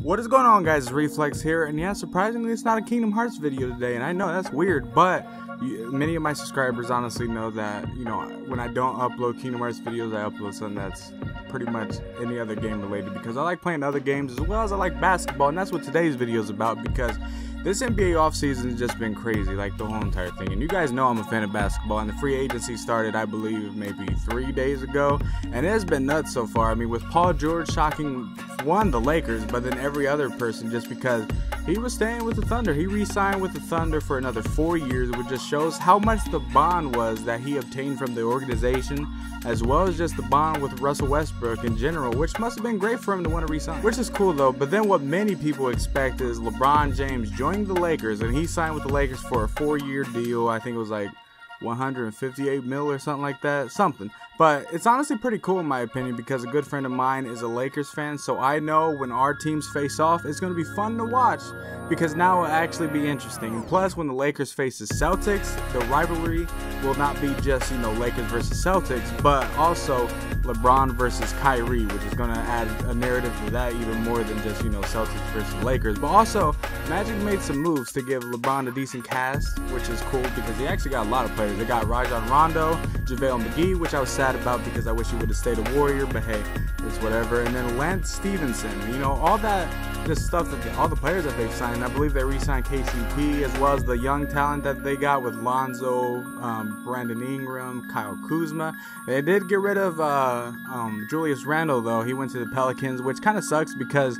What is going on, guys? It's Reflex here, and yeah, surprisingly it's not a Kingdom Hearts video today, and I know that's weird, but many of my subscribers honestly know that, when I don't upload Kingdom Hearts videos, I upload something that's pretty much any other game related, because I like playing other games as well as I like basketball, and that's what today's video is about, because this NBA offseason has just been crazy, like the whole entire thing. And you guys know I'm a fan of basketball, and the free agency started, I believe, maybe 3 days ago. And it has been nuts so far. I mean, with Paul George shocking, one, the Lakers, but then every other person, just because he was staying with the Thunder. He re-signed with the Thunder for another 4 years, which just shows how much the bond was that he obtained from the organization, as well as just the bond with Russell Westbrook in general, which must have been great for him to want to re-sign. Which is cool though, but then what many people expect is LeBron James joining the Lakers, and he signed with the Lakers for a 4-year deal. I think it was like 158 mil or something like that, but it's honestly pretty cool in my opinion, because a good friend of mine is a Lakers fan, so I know when our teams face off, it's going to be fun to watch, because now it'll actually be interesting. And plus, when the Lakers face the Celtics, the rivalry will not be just, Lakers versus Celtics, but also LeBron versus Kyrie, which is going to add a narrative to that even more than just, Celtics versus Lakers. But also, Magic made some moves to give LeBron a decent cast, which is cool, because he actually got a lot of players. They got Rajon Rondo, JaVale McGee, which I was sad about because I wish he would have stayed a Warrior, but hey, it's whatever. And then Lance Stevenson, all that just stuff, that all the players that they've signed. I believe they re-signed KCP, as well as the young talent that they got with Lonzo, Brandon Ingram, Kyle Kuzma. They did get rid of Julius Randle though. He went to the Pelicans, which kind of sucks, because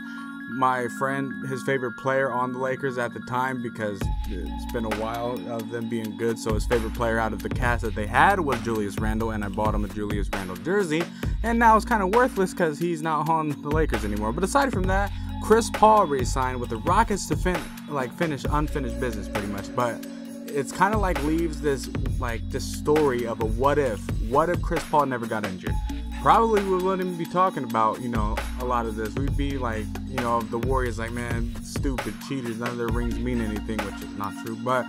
my friend, his favorite player on the Lakers at the time, because it's been a while of them being good, so his favorite player out of the cast that they had was Julius Randle, and I bought him a Julius Randle jersey, and now it's kind of worthless because he's not on the Lakers anymore. But aside from that, Chris Paul re-signed with the Rockets to finish unfinished business pretty much. But it's kind of leaves this story of a what if Chris Paul never got injured. Probably we wouldn't even be talking about, a lot of this. We'd be the Warriors man, stupid cheaters, none of their rings mean anything, which is not true. But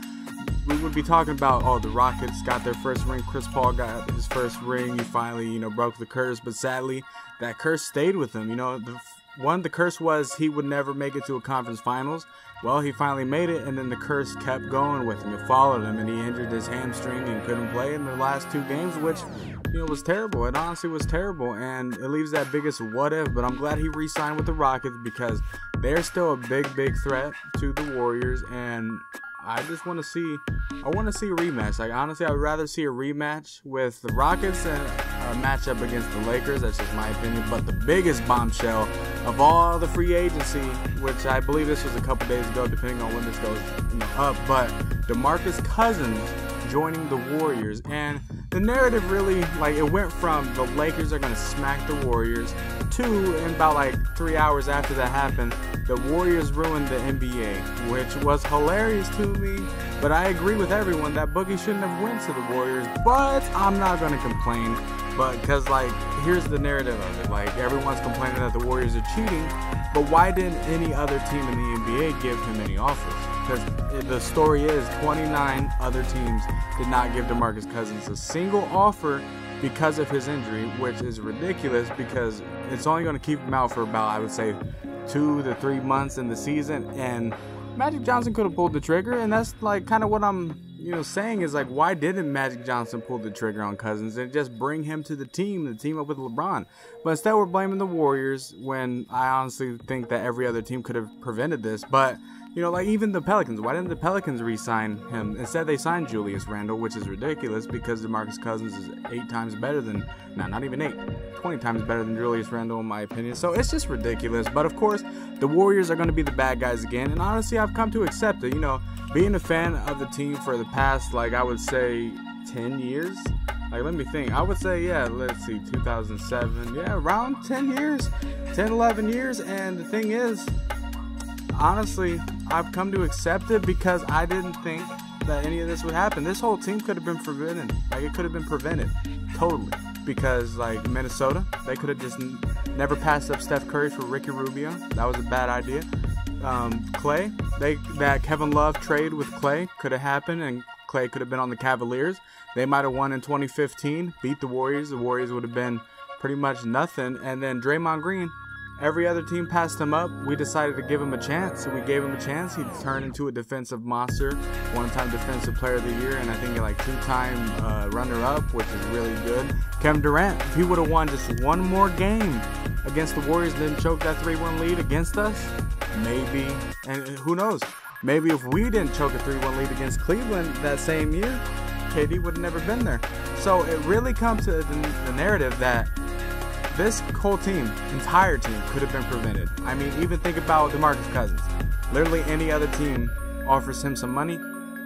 we would be talking about, the Rockets got their first ring, Chris Paul got his first ring, he finally, broke the curse. But sadly, that curse stayed with him. The curse was he would never make it to a conference finals. Well, he finally made it, and then the curse kept going with him. It followed him, and he injured his hamstring and couldn't play in the last 2 games, which, was terrible. It honestly was terrible, and it leaves that biggest what if. But I'm glad he re-signed with the Rockets, because they're still a big threat to the Warriors, and I just want to see a rematch. Honestly, I would rather see a rematch with the Rockets than a matchup against the Lakers. That's just my opinion. But the biggest bombshell of all the free agency, which I believe this was a couple days ago, depending on when this goes up, but DeMarcus Cousins joining the Warriors. And the narrative really, it went from the Lakers are going to smack the Warriors to, in about 3 hours after that happened, the Warriors ruined the NBA, which was hilarious to me. But I agree with everyone that Boogie shouldn't have went to the Warriors, but I'm not going to complain. But because here's the narrative of it, everyone's complaining that the Warriors are cheating, but why didn't any other team in the NBA give him any offers? Because the story is 29 other teams did not give DeMarcus Cousins a single offer because of his injury, which is ridiculous, because it's only going to keep him out for about, I would say, 2 to 3 months in the season. And Magic Johnson could have pulled the trigger, and that's kind of what I'm saying is why didn't Magic Johnson pull the trigger on Cousins and just bring him to the team up with LeBron? But instead we're blaming the Warriors, when I honestly think that every other team could have prevented this. But even the Pelicans, why didn't the Pelicans re-sign him? Instead they signed Julius Randle, which is ridiculous, because DeMarcus Cousins is 8 times better than, not even 8, 20 times better than Julius Randle in my opinion. So it's just ridiculous. But of course, the Warriors are going to be the bad guys again, and honestly I've come to accept it. Being a fan of the team for the past, I would say 10 years. Let me think. I would say, let's see, 2007. Yeah, around 10 years, 10, 11 years. And the thing is, honestly, I've come to accept it, because I didn't think that any of this would happen. This whole team could have been prevented. It could have been prevented totally, because Minnesota, they could have just never passed up Steph Curry for Ricky Rubio. That was a bad idea. Clay, that Kevin Love trade with Clay could have happened, and Clay could have been on the Cavaliers. They might have won in 2015, beat the Warriors. The Warriors would have been pretty much nothing. And then Draymond Green, Every other team passed him up. We decided to give him a chance. So we gave him a chance. He turned into a defensive monster, one-time defensive player of the year, and I think like two-time runner-up, which is really good. Kevin Durant, if he would have won just one more game against the Warriors, didn't choke that 3-1 lead against us, maybe, and who knows, maybe if we didn't choke a 3-1 lead against Cleveland that same year, KD would have never been there. So it really comes to the narrative that this whole team, entire team, could have been prevented. I mean, even think about DeMarcus Cousins. Literally any other team offers him some money,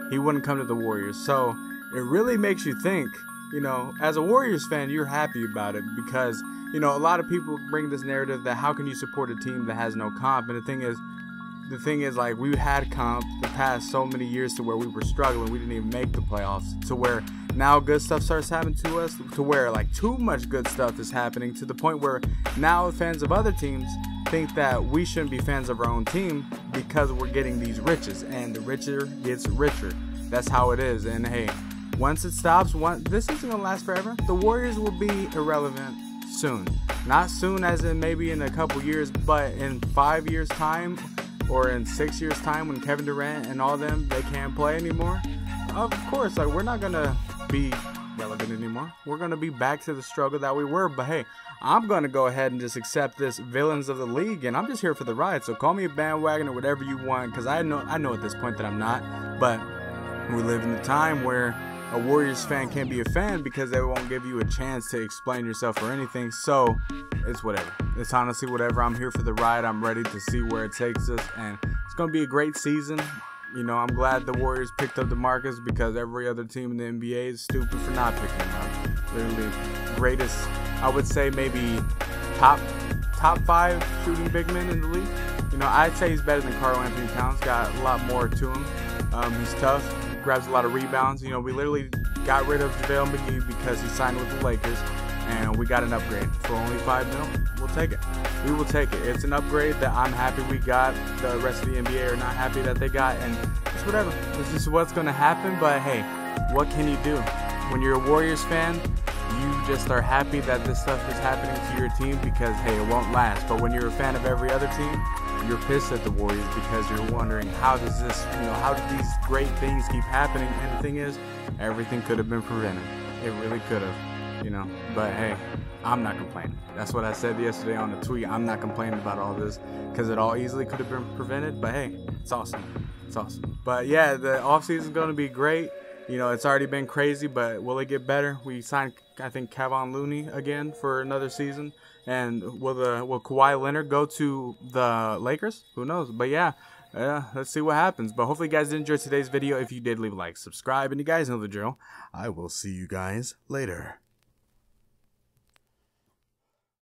he wouldn't come to the Warriors. So it really makes you think, you know, as a Warriors fan, you're happy about it because, you know, a lot of people bring this narrative that how can you support a team that has no comp? And the thing is, like, we had comp the past so many years to where we were struggling. We didn't even make the playoffs, to where now good stuff starts happening to us, to where like too much good stuff is happening, to the point where now fans of other teams think that we shouldn't be fans of our own team because we're getting these riches, and the richer gets richer. That's how it is. And hey, once it stops, this isn't gonna last forever. The Warriors will be irrelevant soon. Not soon as in maybe in a couple years, but in 5 years time or in 6 years time, when Kevin Durant and all them, they can't play anymore. Of course, like, we're not gonna be relevant anymore. We're gonna be back to the struggle that we were. But hey, I'm gonna go ahead and just accept this villains of the league, and I'm just here for the ride. So call me a bandwagon or whatever you want, because I know at this point that I'm not. But we live in a time where a Warriors fan can't be a fan because they won't give you a chance to explain yourself or anything. So it's whatever. It's honestly whatever. I'm here for the ride. I'm ready to see where it takes us, and it's gonna be a great season. You know, I'm glad the Warriors picked up DeMarcus because every other team in the NBA is stupid for not picking him up. Literally greatest, I would say maybe top 5 shooting big men in the league. You know, I'd say he's better than Karl-Anthony Towns. Got a lot more to him. He's tough, grabs a lot of rebounds. You know, we literally got rid of JaVale McGee because he signed with the Lakers, and we got an upgrade for only $5 million. We'll take it. We will take it. It's an upgrade that I'm happy we got. The rest of the NBA are not happy that they got, and it's whatever. It's just what's going to happen. But hey, what can you do? When you're a Warriors fan, you just are happy that this stuff is happening to your team because, hey, it won't last. But when you're a fan of every other team, you're pissed at the Warriors because you're wondering, how does this, you know, how do these great things keep happening? And the thing is, everything could have been prevented. It really could have, you know. But hey, I'm not complaining. That's what I said yesterday on the tweet. I'm not complaining about all this because it all easily could have been prevented. But hey, it's awesome. It's awesome. But yeah, the offseason is going to be great. You know, it's already been crazy, but will it get better? We signed, I think, Kevon Looney again for another season. And will Kawhi Leonard go to the Lakers? Who knows? But yeah, let's see what happens. But hopefully you guys did enjoy today's video. If you did, leave a like, subscribe, and you guys know the drill. I will see you guys later.